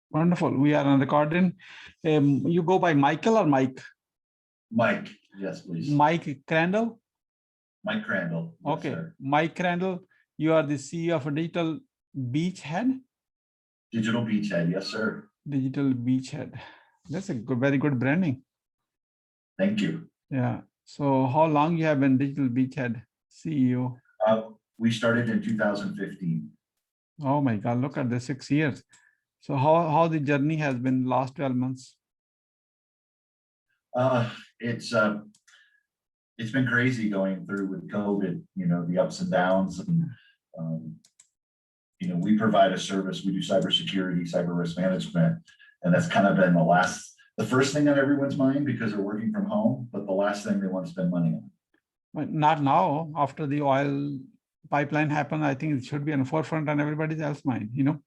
Wonderful. We are on recording. You go by Michael or Mike? Mike, yes, please. Mike Crandall? Mike Crandall. Yes, okay. Sir. Mike Crandall, you are the CEO of a Digital Beachhead? Digital Beachhead, yes, sir. Digital Beachhead. That's a good, very good branding. Thank you. Yeah. So how long you have been Digital Beachhead CEO? We started in 2015. Oh my God, look at the 6 years. So how the journey has been last 12 months? It's been crazy going through with COVID, you know, the ups and downs. And, you know, we provide a service, we do cybersecurity, cyber risk management. And that's kind of been the first thing on everyone's mind because they're working from home, but the last thing they want to spend money on. But not now. After the oil pipeline happened, I think it should be on the forefront on everybody else's mind, you know?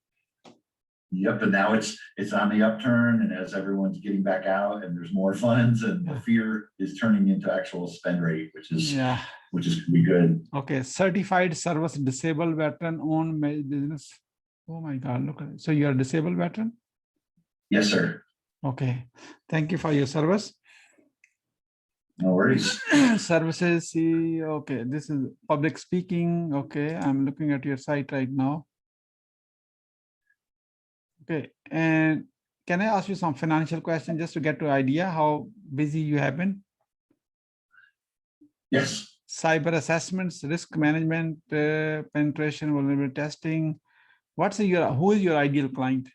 Yep, and now it's on the upturn, and as everyone's getting back out and there's more funds, and the fear is turning into actual spend rate, which is going to be good. Okay, certified service disabled veteran owned business. Oh my God, look at it. So you're a disabled veteran? Yes, sir. Okay, thank you for your service. No worries. Services, okay, this is public speaking. Okay, I'm looking at your site right now. Okay, and can I ask you some financial questions just to get to idea how busy you have been? Yes. Cyber assessments, risk management, penetration, vulnerability testing. Who is your ideal client?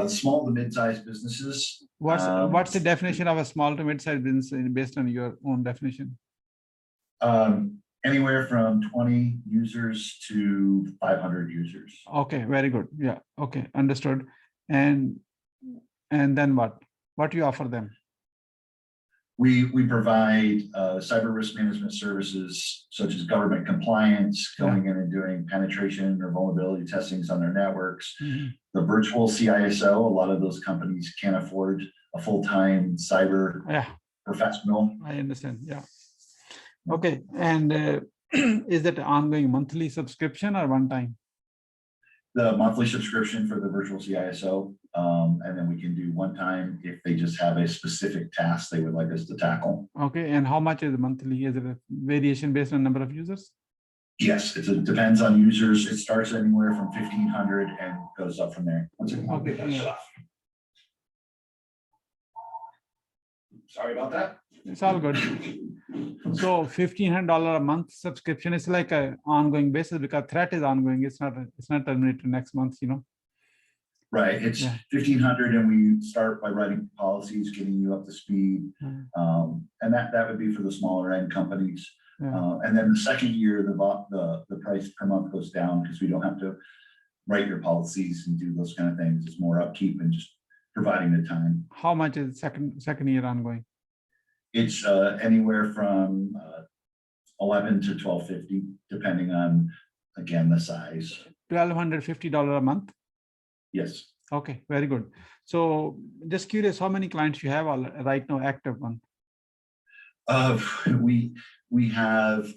Small to mid-sized businesses. What's the definition of a small to mid-sized business based on your own definition? Anywhere from 20 users to 500 users. Okay, very good. Yeah. Okay, understood. And then what? What do you offer them? We provide cyber risk management services such as government compliance, going in and doing penetration or vulnerability testings on their networks. The virtual CISO, a lot of those companies can't afford a full-time cyber professional. I understand. Yeah. Okay. And is that an ongoing monthly subscription or one time? The monthly subscription for the virtual CISO. And then we can do one time if they just have a specific task they would like us to tackle. Okay. And how much is the monthly? Is it a variation based on number of users? Yes, it depends on users. It starts anywhere from 1,500 and goes up from there. Okay. Sorry about that. It's all good. So $1,500 a month subscription is like an ongoing basis because threat is ongoing. It's not terminated next month, you know. Right. It's 1,500 and we start by writing policies, getting you up to speed. And that would be for the smaller end companies. And then the second year, the price per month goes down because we don't have to write your policies and do those kind of things. It's more upkeep and just providing the time. How much is second year ongoing? It's anywhere from 11 to 1250, depending on, again, the size. $1,250 a month? Yes. Okay, very good. So just curious, how many clients you have right now, active one? We have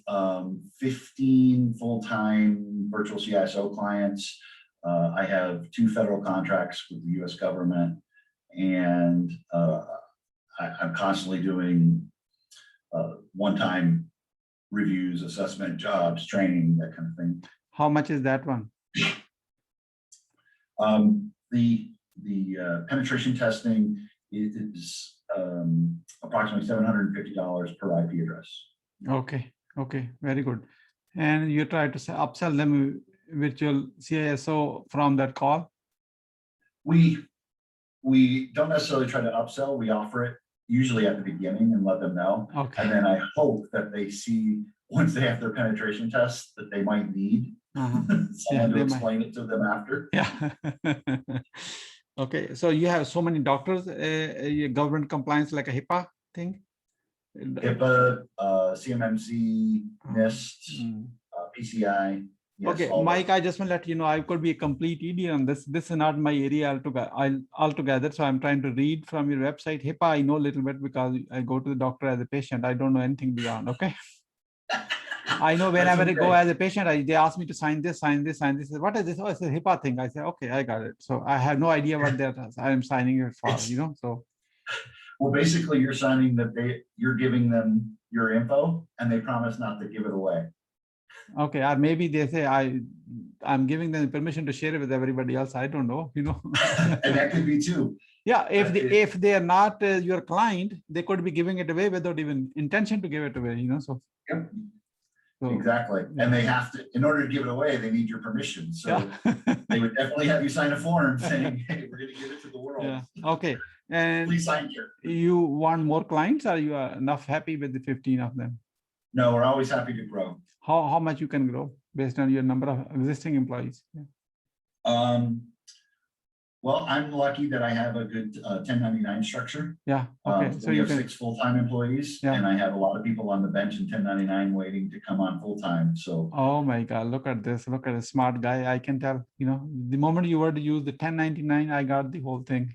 15 full-time virtual CISO clients. I have 2 federal contracts with the U.S. government, and I'm constantly doing one-time reviews, assessment, jobs, training, that kind of thing. How much is that one? The penetration testing is approximately $750 per IP address. Okay, very good. And you try to upsell them virtual CISO from that call? We don't necessarily try to upsell. We offer it usually at the beginning and let them know. Okay. And then I hope that they see, once they have their penetration test, that they might need someone to explain it to them after. Yeah. Okay, so you have so many doctors, government compliance like a HIPAA thing? HIPAA, CMMC, NIST, PCI. Yes, okay, Mike, I just want to let you know, I could be a complete idiot on this. This is not my area altogether. So I'm trying to read from your website. HIPAA, I know a little bit because I go to the doctor as a patient. I don't know anything beyond, okay? I know whenever I go okay. as a patient, they ask me to sign this, sign this, sign this. What is this? Oh, it's a HIPAA thing. I say, okay, I got it. So I have no idea what that is. I am signing it for, so. Well, basically, you're signing that you're giving them your info, and they promise not to give it away. Okay, or maybe they say I'm giving them permission to share it with everybody else. I don't know, And that could be too. Yeah, if they are not your client, they could be giving it away without even intention to give it away, So. Yep. So, Exactly. And they have to, in order to give it away, they need your permission. So they would definitely have you sign a form saying, hey, we're going to give it to the world. Yeah. Okay. And Please sign here. You want more clients, or you are enough happy with the 15 of them? No, we're always happy to grow. How much you can grow based on your number of existing employees? Well, I'm lucky that I have a good 1099 structure. Yeah. Okay. So we have 6 full-time employees, and I have a lot of people on the bench in 1099 waiting to come on full-time. So. Oh my God! Look at this! Look at a smart guy. I can tell. The moment you were to use the 1099, I got the whole thing.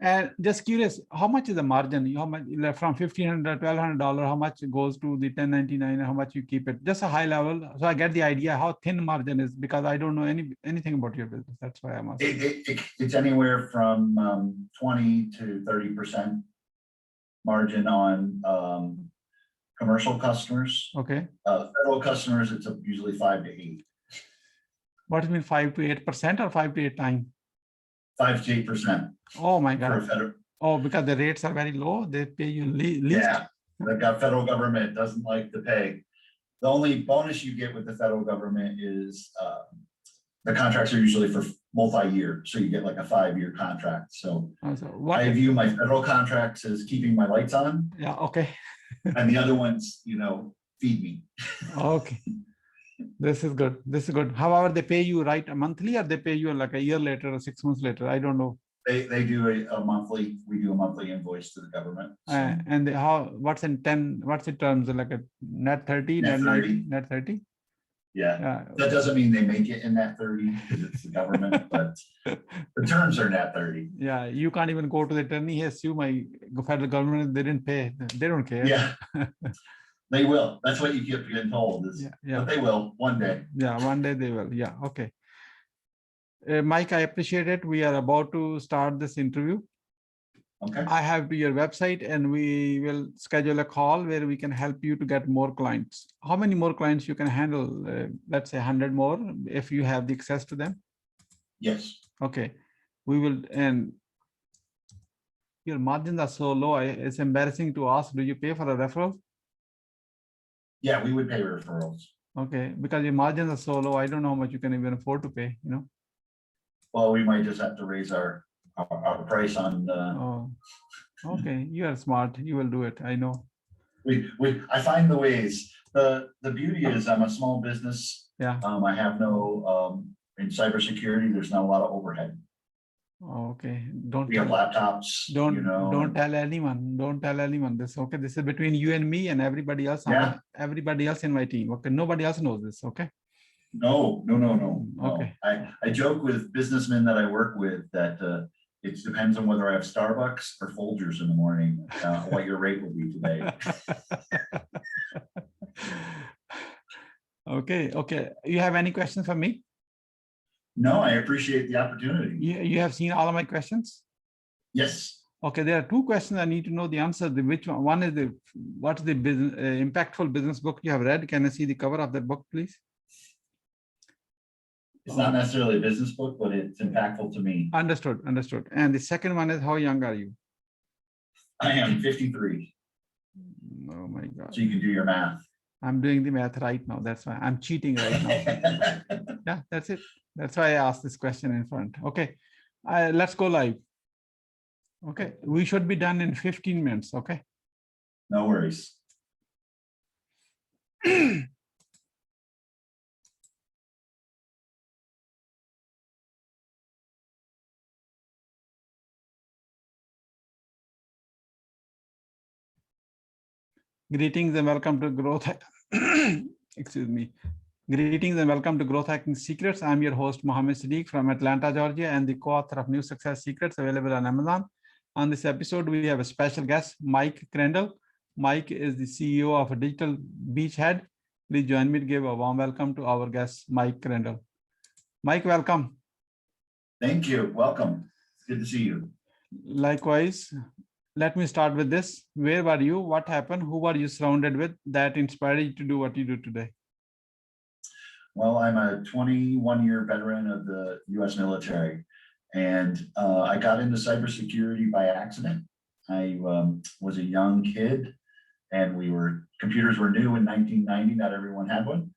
And just curious, how much is the margin? How much from $1,500, $1,200? How much goes to the 1099? And how much you keep it? Just a high level, so I get the idea how thin margin is, because I don't know anything about your business. That's why I'm asking. It's anywhere from 20 to 30% margin on commercial customers. Okay. Federal customers, it's usually 5 to 8. What do you mean 5 to 8% or 5 to 8 times? 5 to 8%. Oh my God. For Oh, because the rates are very low, they pay you least. Yeah, the federal government doesn't like to pay. The only bonus you get with the federal government is the contracts are usually for multi-year, so you get like a 5-year contract. So I view my federal contracts as keeping my lights on. Yeah. Okay. And the other ones, feed me. Okay. This is good. This is good. However, they pay you right monthly, or they pay you like a year later or 6 months later? I don't know. They do a monthly. We do a monthly invoice to the government. So. And what's in terms, like a net 30, net 90, net 30? Yeah. That doesn't mean they make it in net 30 because it's the government, but the terms are net 30. Yeah, you can't even go to the attorney. Hey, sue my federal government. They didn't pay. They don't care. Yeah. They will. That's what you keep getting told. But they will one day. Yeah, one day they will. Yeah. Okay. Mike, I appreciate it. We are about to start this interview. Okay. I have your website, and we will schedule a call where we can help you to get more clients. How many more clients you can handle? Let's say 100 more if you have the access to them. Yes. Okay. We will. And your margins are so low. It's embarrassing to ask. Do you pay for a referral? Yeah, we would pay referrals. Okay, because your margins are so low, I don't know how much you can even afford to pay, Well, we might just have to raise our price on. Oh, okay. You are smart. You will do it. I know. I find the ways. The beauty is I'm a small business. Yeah. I have no in cybersecurity. There's not a lot of overhead. Okay. We have laptops. Don't tell anyone. Don't tell anyone this. Okay. This is between you and me and everybody else. Yeah. Everybody else in my team. Okay. Nobody else knows this. Okay. No. Okay. I joke with businessmen that I work with that it depends on whether I have Starbucks or Folgers in the morning, what your rate will be today. Okay. You have any questions for me? No, I appreciate the opportunity. You have seen all of my questions? Yes. Okay, there are 2 questions I need to know the answer. Which one? One is what's the impactful business book you have read? Can I see the cover of that book, please? It's not necessarily a business book, but it's impactful to me. Understood. And the second one is, how young are you? I am 53. Oh my God. So you can do your math. I'm doing the math right now. That's why I'm cheating right now. Yeah, that's it. That's why I asked this question in front. Okay, let's go live. Okay, we should be done in 15 minutes. Okay. No worries. Greetings and welcome to Growth. Excuse me. Greetings and welcome to Growth Hacking Secrets. I'm your host, Mohammed Siddique from Atlanta, Georgia, and the co-author of New Success Secrets, available on Amazon. On this episode, we have a special guest, Mike Crandall. Mike is the CEO of a digital beachhead. Please join me to give a warm welcome to our guest, Mike Crandall. Mike, welcome. Thank you. Welcome. It's good to see you. Likewise, let me start with this. Where were you? What happened? Who were you surrounded with that inspired you to do what you do today? Well, I'm a 21-year veteran of the U.S. military, and I got into cybersecurity by accident. I was a young kid, and computers were new in 1990. Not everyone had one.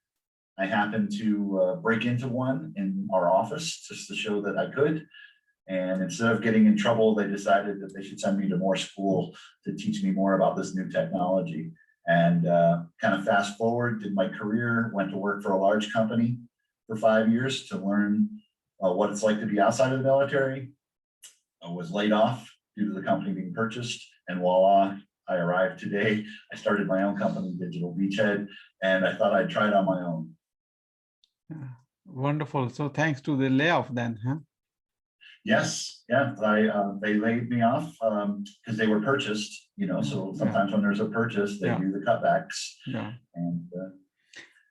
I happened to break into one in our office just to show that I could. And instead of getting in trouble, they decided that they should send me to more school to teach me more about this new technology. And kind of fast forward, did my career, went to work for a large company for 5 years to learn what it's like to be outside of the military. I was laid off due to the company being purchased, and voila, I arrived today. I started my own company, Digital Beachhead, and I thought I'd try it on my own. Wonderful. So thanks to the layoff then, huh? Yes, yeah, they laid me off because they were purchased, so sometimes when there's a purchase, they do the cutbacks. Yeah. And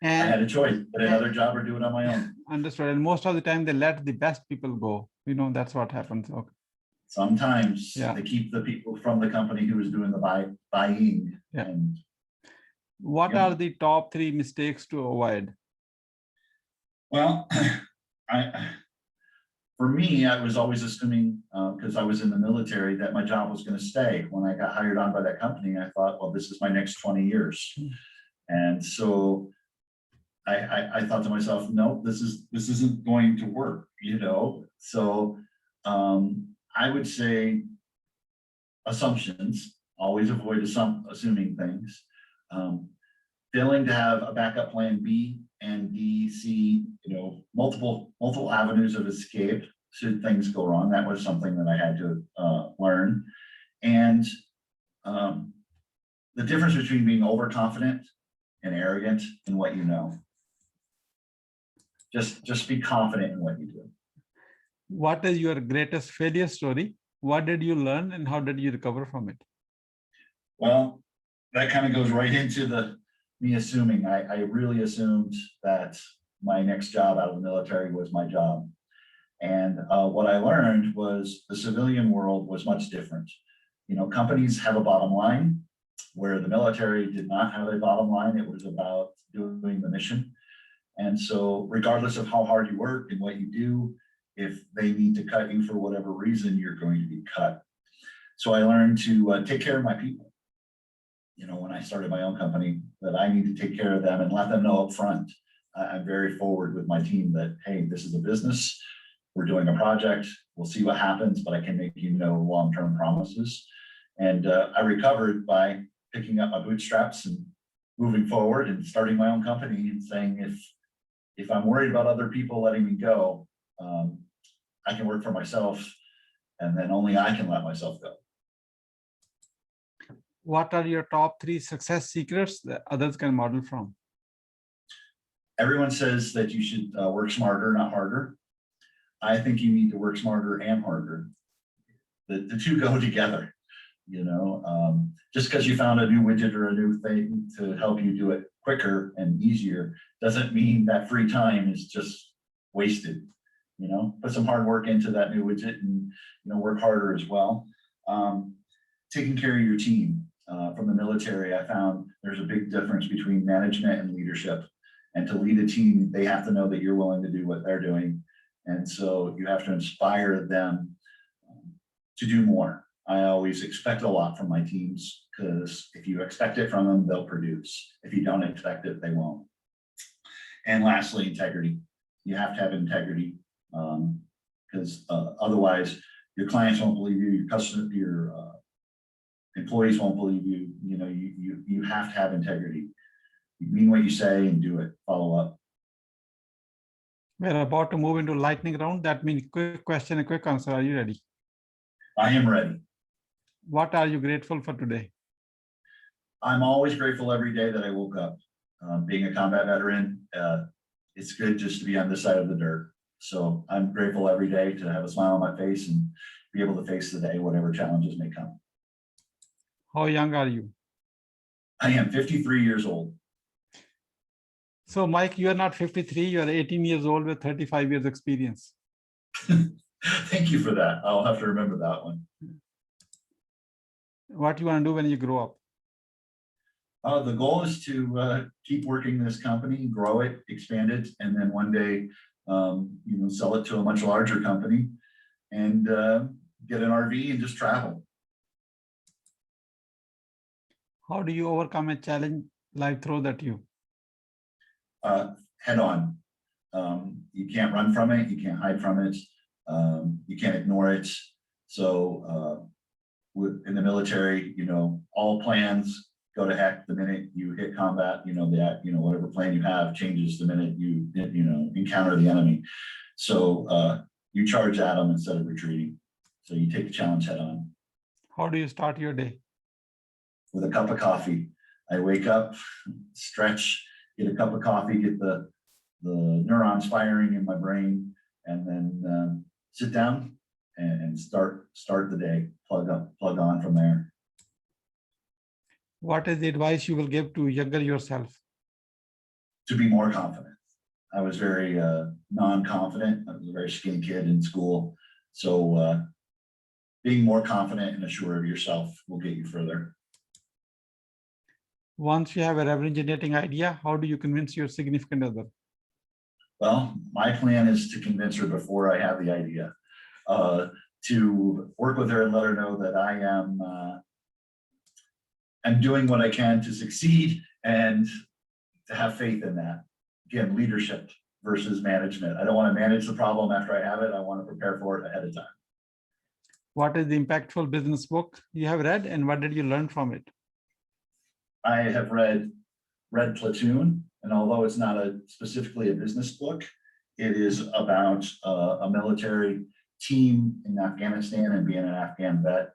I And had a choice, get another job or do it on my own. understood. And most of the time they let the best people go. That's what happens. Okay. Sometimes they keep the people from the company who is doing the buying. Yeah. And what are the top 3 mistakes to avoid? Well, for me, I was always assuming, because I was in the military, that my job was going to stay. When I got hired on by that company, I thought, well, this is my next 20 years. And so I thought to myself, no, this isn't going to work, So I would say assumptions, always avoid assuming things. Failing to have a backup plan B and D, C, multiple avenues of escape should things go wrong. That was something that I had to learn. And the difference between being overconfident and arrogant in what you know. Just be confident in what you do. What is your greatest failure story? What did you learn and how did you recover from it? Well, that kind of goes right into me assuming. I really assumed that my next job out of the military was my job. And what I learned was the civilian world was much different. Companies have a bottom line, where the military did not have a bottom line. It was about doing the mission. And so regardless of how hard you work and what you do, if they need to cut you for whatever reason, you're going to be cut. So I learned to take care of my people. When I started my own company, that I need to take care of them and let them know up front. I'm very forward with my team that, hey, this is a business. We're doing a project. We'll see what happens, but I can make you no long-term promises. And I recovered by picking up my bootstraps and moving forward and starting my own company and saying, if I'm worried about other people letting me go, I can work for myself, and then only I can let myself go. What are your top 3 success secrets that others can model from? Everyone says that you should work smarter, not harder. I think you need to work smarter and harder. The two go together. Just because you found a new widget or a new thing to help you do it quicker and easier doesn't mean that free time is just wasted. Put some hard work into that new widget and work harder as well. Taking care of your team. From the military, I found there's a big difference between management and leadership. And to lead a team, they have to know that you're willing to do what they're doing. And so you have to inspire them to do more. I always expect a lot from my teams, because if you expect it from them, they'll produce. If you don't expect it, they won't. And lastly, integrity. You have to have integrity, because otherwise your clients won't believe you, your employees won't believe you. You have to have integrity. You mean what you say and do it. Follow up. We're about to move into lightning round. That means quick question and quick answer. Are you ready? I am ready. What are you grateful for today? I'm always grateful every day that I woke up. Being a combat veteran, it's good just to be on this side of the dirt. So I'm grateful every day to have a smile on my face and be able to face the day, whatever challenges may come. How young are you? I am 53 years old. So Mike, you are not 53, you are 18 years old with 35 years experience. Thank you for that. I'll have to remember that one. What do you want to do when you grow up? The goal is to keep working this company, grow it, expand it, and then one day, sell it to a much larger company and get an RV and just travel. How do you overcome a challenge life throws at you? Head on. You can't run from it. You can't hide from it. You can't ignore it. So in the military, all plans go to heck the minute you hit combat. Whatever plan you have changes the minute you encounter the enemy. So you charge at them instead of retreating. So you take the challenge head on. How do you start your day? With a cup of coffee. I wake up, stretch, get a cup of coffee, get the neurons firing in my brain, and then sit down and start the day, plug on from there. What is the advice you will give to younger yourself? To be more confident. I was very non-confident. I was a very skinny kid in school. So being more confident and assured of yourself will get you further. Once you have a revenue-generating idea, how do you convince your significant other? Well, my plan is to convince her before I have the idea, to work with her and let her know that I'm doing what I can to succeed and to have faith in that. Again, leadership versus management. I don't want to manage the problem after I have it. I want to prepare for it ahead of time. What is the impactful business book you have read and what did you learn from it? I have read Platoon, and although it's not specifically a business book, it is about a military team in Afghanistan and being an Afghan vet.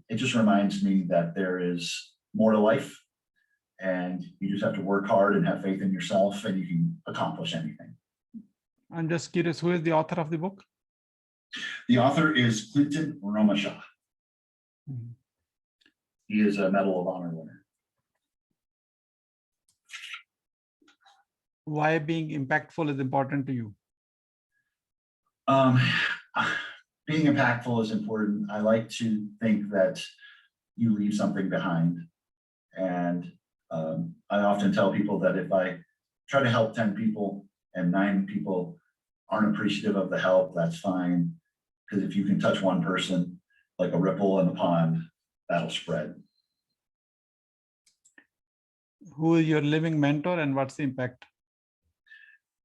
It just reminds me that there is more to life, and you just have to work hard and have faith in yourself, and you can accomplish anything. I'm just curious, who is the author of the book? The author is Clinton Romashaw. Mm-hmm. He is a Medal of Honor winner. Why being impactful is important to you? Being impactful is important. I like to think that you leave something behind. And I often tell people that if I try to help 10 people and 9 people aren't appreciative of the help, that's fine. Because if you can touch one person, like a ripple in the pond, that'll spread. Who is your living mentor and what's the impact?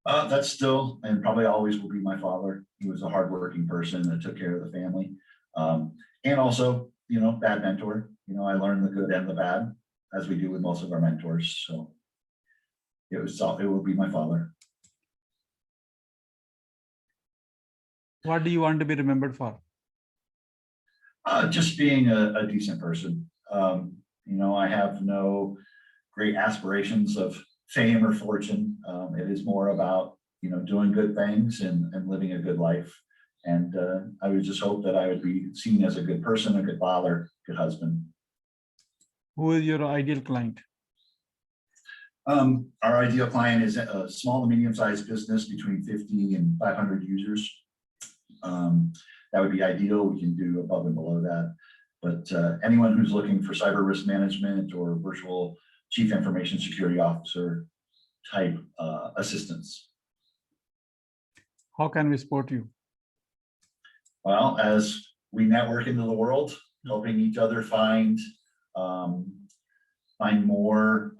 That's still and probably always will be my father. He was a hardworking person that took care of the family. And also, bad mentor. I learned the good and the bad, as we do with most of our mentors. So it will be my father. What do you want to be remembered for? Just being a decent person. I have no great aspirations of fame or fortune. It is more about, doing good things and living a good life. And I would just hope that I would be seen as a good person, a good father, good husband. Who is your ideal client? Our ideal client is a small to medium-sized business between 50 and 500 users. That would be ideal. We can do above and below that. But anyone who's looking for cyber risk management or virtual chief information security officer type assistance. How can we support you? Well, as we network into the world, helping each other find more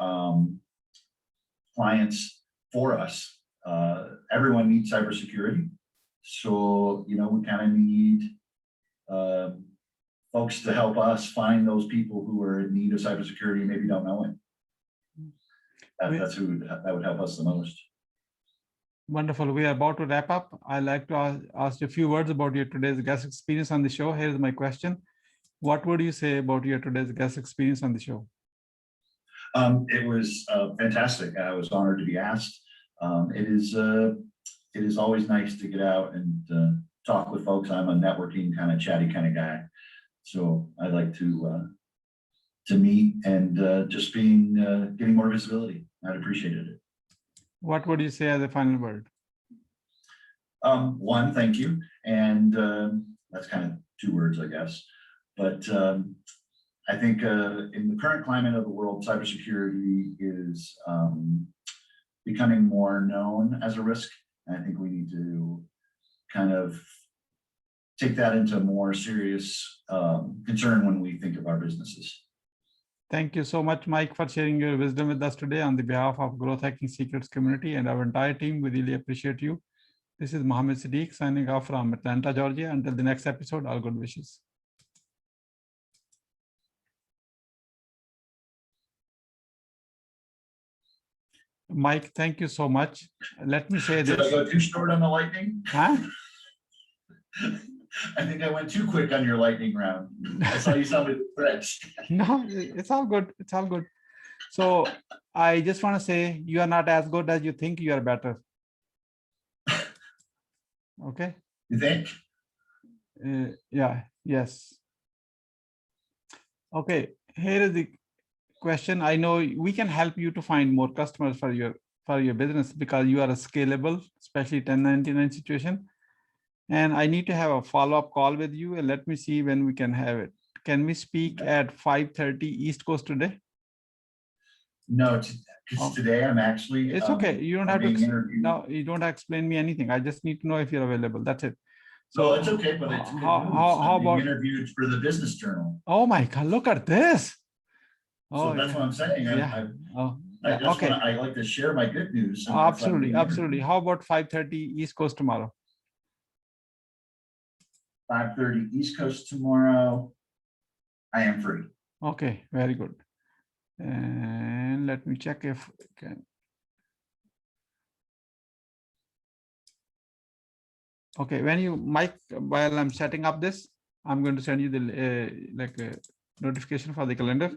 clients for us. Everyone needs cybersecurity. So, we kind of need folks to help us find those people who are in need of cybersecurity and maybe don't know it. That would help us the most. Wonderful. We are about to wrap up. I'd like to ask you a few words about your today's guest experience on the show. Here's my question. What would you say about your today's guest experience on the show? It was fantastic. I was honored to be asked. It is always nice to get out and talk with folks. I'm a networking kind of chatty kind of guy. So I'd like to to meet and just getting more visibility. I'd appreciated it. What would you say as a final word? One, thank you. And that's kind of 2 words, I guess. But I think in the current climate of the world, cybersecurity is becoming more known as a risk. And I think we need to kind of take that into more serious concern when we think of our businesses. Thank you so much, Mike, for sharing your wisdom with us today on the behalf of Growth Hacking Secrets community and our entire team. We really appreciate you. This is Mohammed Siddique signing off from Atlanta, Georgia. Until the next episode, all good wishes. Mike, thank you so much. Let me say this. Did I go too short on the lightning? Huh? I think I went too quick on your lightning round. I saw you sounded fresh. No, it's all good. It's all good. So I just want to say you are not as good as you think. You are better. Okay. You think? Yeah. Yes. Okay. Here is the question. I know we can help you to find more customers for your business because you are a scalable, especially 1099 situation. And I need to have a follow-up call with you, and let me see when we can have it. Can we speak at 5:30 East Coast today? No, because today I'm actually. It's okay. You don't have to. Interviewed. No, you don't have to explain me anything. I just need to know if you're available. That's it. So it's okay, but it's good news. I'm being interviewed for the Business Journal. Oh my God! Look at this. So that's what I'm saying. Yeah. I like to share my good news. Absolutely, absolutely. How about 5:30 East Coast tomorrow? 5:30 East Coast tomorrow. I am free. Okay, very good. And let me check if I can. Okay, when you, Mike, while I'm setting up this, I'm going to send you the notification for the calendar.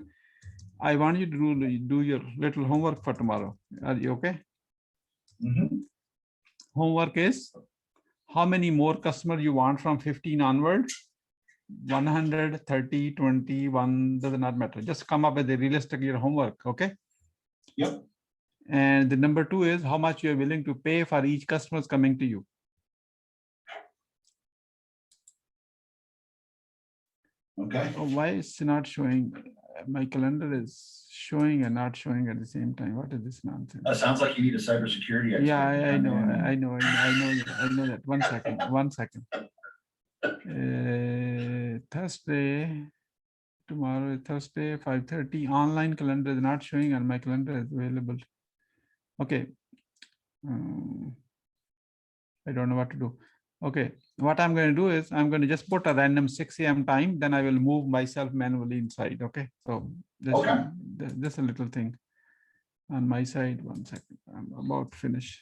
I want you to do your little homework for tomorrow. Are you okay? Mm-hmm. Homework is how many more customers you want from 15 onward. 100, 30, 20, 1 does not matter. Just come up with a realistic your homework. Okay. Yep. And the number 2 is how much you are willing to pay for each customer coming to you. Okay. Oh, why is it not showing? My calendar is showing and not showing at the same time. What is this nonsense? Sounds like you need a cybersecurity expert. Yeah, I know that. 1 second. 1 second. Thursday, tomorrow is Thursday, 5:30. Online calendar is not showing and my calendar is available. Okay. I don't know what to do. Okay, what I'm going to do is I'm going to just put a random 6 a.m. time, then I will move myself manually inside. Okay, so this a little thing on my side. 1 second, I'm about to finish.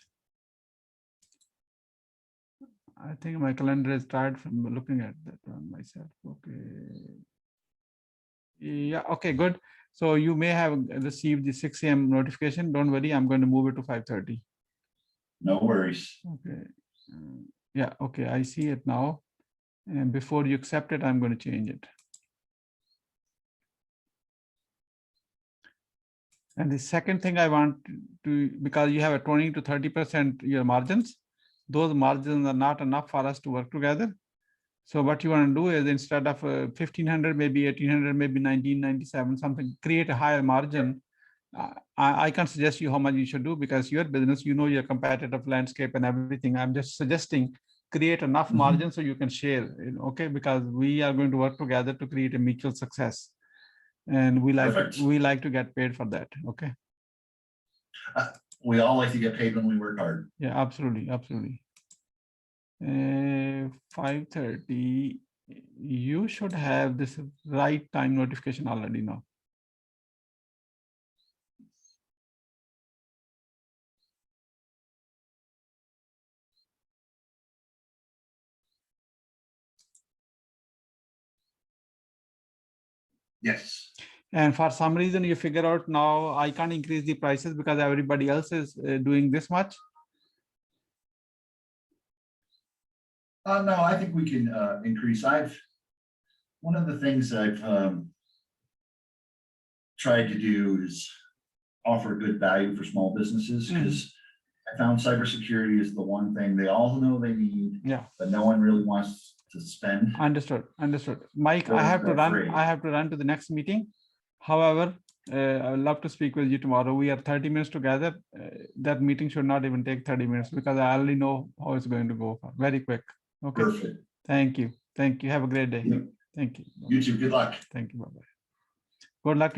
I think my calendar is tired from looking at that on myself. Okay. Yeah, okay, good. So you may have received the 6 a.m. notification. Don't worry, I'm going to move it to 5:30. No worries. Okay. Yeah, okay, I see it now. And before you accept it, I'm going to change it. And the second thing I want to, because you have a 20 to 30% your margins, those margins are not enough for us to work together. So what you want to do is instead of 1,500, maybe 1,800, maybe 1,997, something, create a higher margin. I can't suggest you how much you should do because your business, you know, your competitive landscape and everything. I'm just suggesting create enough margin so you can share, okay? Because we are going to work together to create a mutual success. And we like to get paid for that, okay? We all like to get paid when we work hard. Yeah, absolutely, absolutely. 5:30, you should have this right time notification already now. Yes. And for some reason you figure out now I can't increase the prices because everybody else is doing this much. No, I think we can increase. One of the things I've tried to do is offer good value for small businesses, because I found cybersecurity is the one thing they all know they need, Yeah. but no one really wants to spend. Understood. Understood. Mike, I They're have to run. afraid. I have to run to the next meeting. However, I would love to speak with you tomorrow. We are 30 minutes together. That meeting should not even take 30 minutes because I already know how it's going to go. Very quick. Okay. Perfect. Thank you. Thank you. Have a great day. Yeah. Thank you. You too. Good luck. Thank you. Bye-bye. Good luck.